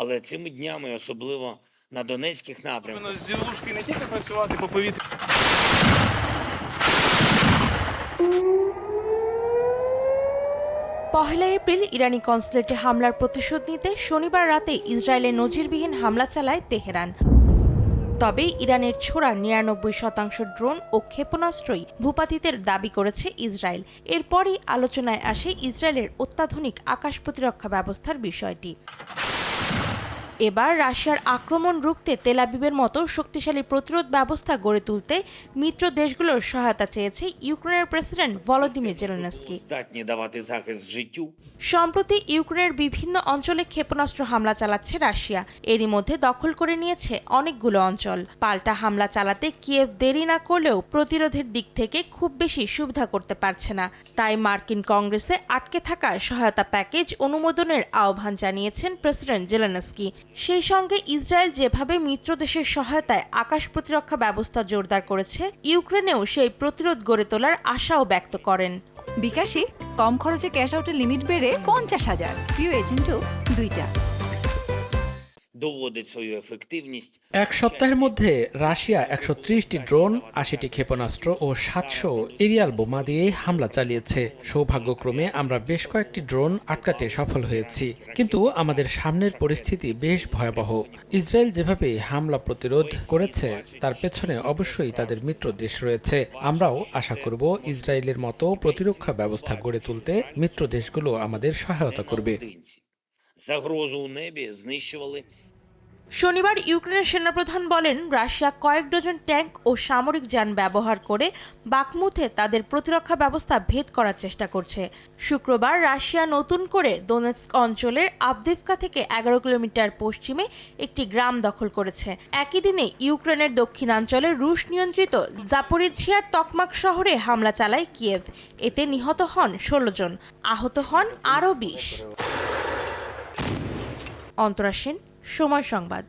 Але цими днями, особливо на Донецьких напрямках, З ЗІЛушки не тільки працювати по повітрю. পহেলা April ইরানি কনসুলেটে হামলার প্রতিশোধ নিতে শনিবার রাতে ইসরায়েলে নজিরবিহীন হামলা চালায় তেহরান। তবে ইরানের ছোড়া ৯৯% ড্রোন ও ক্ষেপণাস্ত্রই ভূপাতিতের দাবি করেছে ইসরায়েল। এরপরই আলোচনায় আসে ইসরায়েলের অত্যাধুনিক আকাশ প্রতিরক্ষা ব্যবস্থার বিষয়টি। এবার রাশিয়ার আক্রমণ রুখতে তেল আবিবের মতো শক্তিশালী প্রতিরোধ ব্যবস্থা গড়ে তুলতে মিত্র দেশগুলোর সহায়তা চেয়েছে ইউক্রেনের প্রেসিডেন্ট ভলোদিমির জেলেনস্কি। здатні давати захист життю. সম্প্রতি ইউক্রেনের বিভিন্ন অঞ্চলে ক্ষেপণাস্ত্র হামলা চালাচ্ছে রাশিয়া। এরই মধ্যে দখল করে নিয়েছে অনেকগুলো অঞ্চল। পাল্টা হামলা চালাতে কিয়েভ দেরি না করলেও প্রতিরোধের দিক থেকে খুব বেশি সুবিধা করতে পারছে না। তাই মার্কিন কংগ্রেসে আটকে থাকা সহায়তা প্যাকেজ অনুমোদনের আহ্বান জানিয়েছেন প্রেসিডেন্ট জেলেনস্কি। সেই সঙ্গে ইসরায়েল যেভাবে মিত্র দেশের সহায়তায় আকাশ প্রতিরক্ষা ব্যবস্থা জোরদার করেছে, ইউক্রেনেও সেই প্রতিরোধ গড়ে তোলার আশাও ব্যক্ত করেন। বিকাশে কম খরচে ক্যাশ আউটের লিমিট বেড়ে ৫০,০০০। প্রিয় এজেন্টও ২টা। Доводить свою ефективність. এক সপ্তাহের মধ্যে রাশিয়া ১৩০টি ড্রোন, ৮০টি ক্ষেপণাস্ত্র ও ৭০০ এরিয়াল বোমা দিয়ে হামলা চালিয়েছে। সৌভাগ্যক্রমে আমরা বেশ কয়েকটি ড্রোন আটকাতে সফল হয়েছি, কিন্তু আমাদের সামনের পরিস্থিতি বেশ ভয়াবহ। ইসরায়েল যেভাবে হামলা প্রতিরোধ করেছে তার পেছনে অবশ্যই তাদের মিত্র দেশ রয়েছে। আমরাও আশা করব ইসরায়েলের মতো প্রতিরক্ষা ব্যবস্থা গড়ে তুলতে মিত্র দেশগুলো আমাদের সহায়তা করবে। Загрозу у небі знищували. শনিবার ইউক্রেনের সেনাপ্রধান বলেন, রাশিয়া কয়েক ডজন ট্যাঙ্ক ও সামরিক যান ব্যবহার করে বাকমুথে তাদের প্রতিরক্ষা ব্যবস্থা ভেদ করার চেষ্টা করছে। শুক্রবার রাশিয়া নতুন করে দোনেৎস্ক অঞ্চলের আভদিভকা থেকে ১১ কিলোমিটার পশ্চিমে একটি গ্রাম দখল করেছে। একই দিনে ইউক্রেনের দক্ষিণাঞ্চলে রুশ নিয়ন্ত্রিত জাপোরিঝিয়ার তকমাক শহরে হামলা চালায় কিয়েভ। এতে নিহত হন ১৬ জন, আহত হন আরও ২০। অন্তরা সেন, সময় সংবাদ।